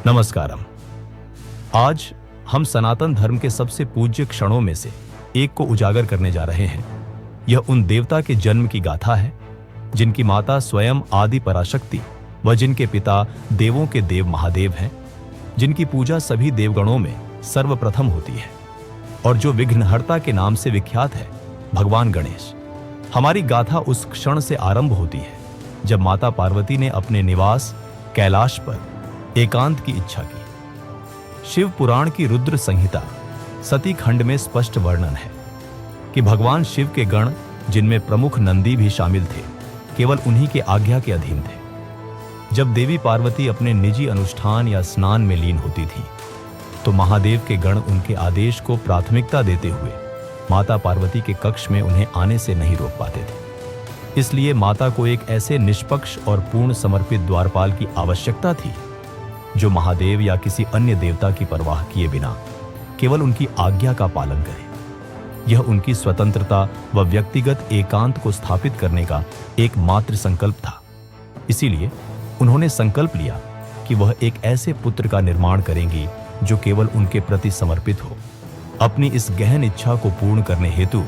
नमस्कारम। आज हम सनातन धर्म के सबसे पूज्य क्षणों में से एक को उजागर करने जा रहे हैं। यह उन देवता के जन्म की गाथा है जिनकी माता स्वयं आदि पराशक्ति व जिनके पिता देवों के देव महादेव हैं, जिनकी पूजा सभी देवगणों में सर्वप्रथम होती है और जो विघ्नहर्ता के नाम से विख्यात है, भगवान गणेश। हमारी गाथा उस क्षण से आरंभ होती है जब माता पार्वती ने अपने निवास कैलाश पर एकांत की इच्छा की। शिव पुराण की रुद्र संहिता सती खंड में स्पष्ट वर्णन है कि भगवान शिव के गण, जिनमें प्रमुख नंदी भी शामिल थे, केवल उन्हीं के आज्ञा के अधीन थे। जब देवी पार्वती अपने निजी अनुष्ठान या स्नान में लीन होती थी तो महादेव के गण उनके आदेश को प्राथमिकता देते हुए माता पार्वती के कक्ष में उन्हें आने से नहीं रोक पाते थे। इसलिए माता को एक ऐसे निष्पक्ष और पूर्ण समर्पित द्वारपाल की आवश्यकता थी जो महादेव या किसी अन्य देवता की परवाह किए बिना केवल उनकी आज्ञा का पालन करे। यह उनकी स्वतंत्रता व व्यक्तिगत एकांत को स्थापित करने का एकमात्र संकल्प था। इसीलिए उन्होंने संकल्प लिया कि वह एक ऐसे पुत्र का निर्माण करेंगी जो केवल उनके प्रति समर्पित हो। अपनी इस गहन इच्छा को पूर्ण करने हेतु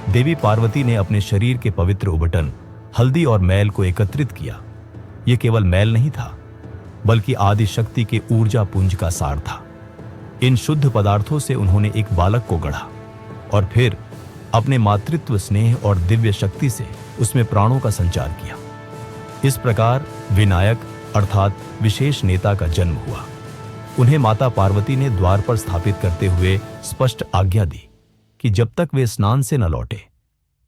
देवी पार्वती ने अपने शरीर के पवित्र उबटन हल्दी और मैल को एकत्रित किया। यह केवल मैल नहीं था, बल्कि आदि शक्ति के ऊर्जा पुंज का सार था। इन शुद्ध पदार्थों से उन्होंने एक बालक को गढ़ा और फिर अपने मातृत्व स्नेह और दिव्य शक्ति से उसमें प्राणों का संचार किया। इस प्रकार विनायक अर्थात विशेष नेता का जन्म हुआ। उन्हें माता पार्वती ने द्वार पर स्थापित करते हुए स्पष्ट आज्ञा दी कि जब तक वे स्नान से न लौटे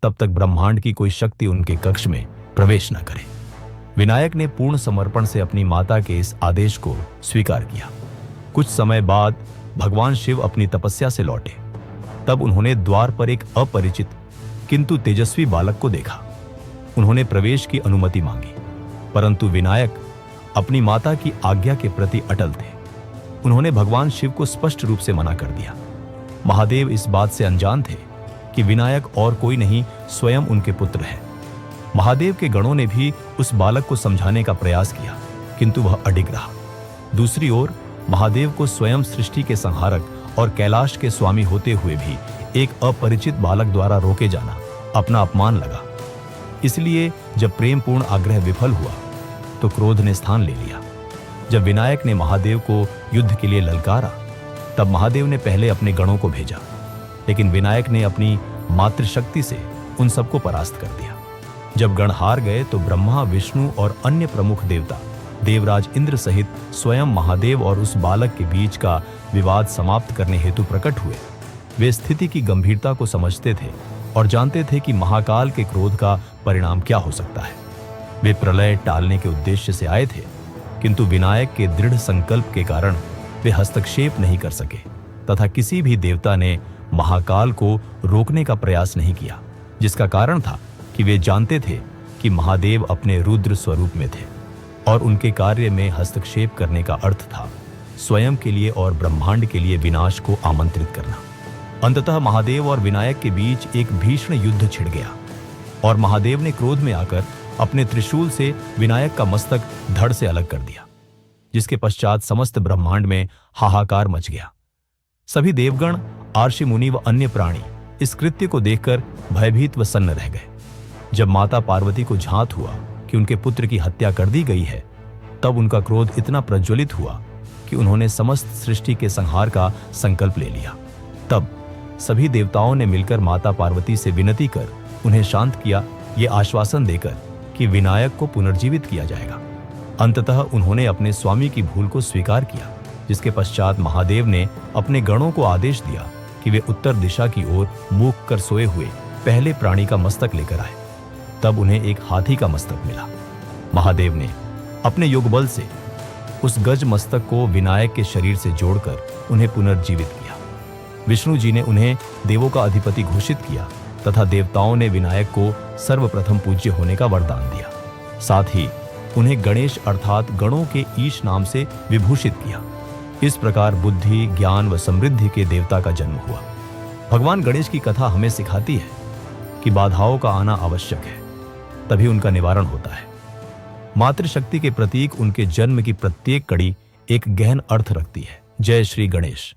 तब तक ब्रह्मांड की कोई शक्ति उनके कक्ष में प्रवेश न करे। विनायक ने पूर्ण समर्पण से अपनी माता के इस आदेश को स्वीकार किया। कुछ समय बाद भगवान शिव अपनी तपस्या से लौटे। तब उन्होंने द्वार पर एक अपरिचित किंतु तेजस्वी बालक को देखा। उन्होंने प्रवेश की अनुमति मांगी, परंतु विनायक अपनी माता की आज्ञा के प्रति अटल थे। उन्होंने भगवान शिव को स्पष्ट रूप से मना कर दिया। महादेव इस बात से अनजान थे कि विनायक और कोई नहीं, स्वयं उनके पुत्र है। महादेव के गणों ने भी उस बालक को समझाने का प्रयास किया, किंतु वह अडिग रहा। दूसरी ओर महादेव को स्वयं सृष्टि के संहारक और कैलाश के स्वामी होते हुए भी एक अपरिचित बालक द्वारा रोके जाना अपना अपमान लगा। इसलिए जब प्रेमपूर्ण आग्रह विफल हुआ तो क्रोध ने स्थान ले लिया। जब विनायक ने महादेव को युद्ध के लिए ललकारा तब महादेव ने पहले अपने गणों को भेजा, लेकिन विनायक ने अपनी मातृशक्ति से उन सबको परास्त कर दिया। जब गण हार गए तो ब्रह्मा, विष्णु और अन्य प्रमुख देवता देवराज इंद्र सहित स्वयं महादेव और उस बालक के बीच का विवाद समाप्त करने हेतु प्रकट हुए। वे स्थिति की गंभीरता को समझते थे और जानते थे कि महाकाल के क्रोध का परिणाम क्या हो सकता है। वे प्रलय टालने के उद्देश्य से आए थे, किंतु विनायक के दृढ़ संकल्प के कारण वे हस्तक्षेप नहीं कर सके तथा किसी भी देवता ने महाकाल को रोकने का प्रयास नहीं किया, जिसका कारण था कि वे जानते थे कि महादेव अपने रुद्र स्वरूप में थे और उनके कार्य में हस्तक्षेप करने का अर्थ था स्वयं के लिए और ब्रह्मांड के लिए विनाश को आमंत्रित करना। अंततः महादेव और विनायक के बीच एक भीषण युद्ध छिड़ गया और महादेव ने क्रोध में आकर अपने त्रिशूल से विनायक का मस्तक धड़ से अलग कर दिया, जिसके पश्चात समस्त ब्रह्मांड में हाहाकार मच गया। सभी देवगण, आर्षि मुनि व अन्य प्राणी इस कृत्य को देखकर भयभीत व सन्न रह गए। जब माता पार्वती को झांत हुआ कि उनके पुत्र की हत्या कर दी गई है, तब उनका क्रोध इतना प्रज्वलित हुआ कि उन्होंने समस्त सृष्टि के संहार का संकल्प ले लिया। तब सभी देवताओं ने मिलकर माता पार्वती से विनती कर उन्हें शांत किया, ये आश्वासन देकर कि विनायक को पुनर्जीवित किया जाएगा। अंततः उन्होंने अपने स्वामी की भूल को स्वीकार किया, जिसके पश्चात महादेव ने अपने गणों को आदेश दिया कि वे उत्तर दिशा की ओर मुख कर सोए हुए पहले प्राणी का मस्तक लेकर आए। तब उन्हें एक हाथी का मस्तक मिला। महादेव ने अपने योगबल से उस गज मस्तक को विनायक के शरीर से जोड़कर उन्हें पुनर्जीवित किया। विष्णु जी ने उन्हें देवों का अधिपति घोषित किया तथा देवताओं ने विनायक को सर्वप्रथम पूज्य होने का वरदान दिया। साथ ही उन्हें गणेश अर्थात गणों के ईश नाम से विभूषित किया। इस प्रकार बुद्धि, ज्ञान व समृद्धि के देवता का जन्म हुआ। भगवान गणेश की कथा हमें सिखाती है कि बाधाओं का आना आवश्यक है, तभी उनका निवारण होता है। मातृशक्ति के प्रतीक उनके जन्म की प्रत्येक कड़ी एक गहन अर्थ रखती है। जय श्री गणेश।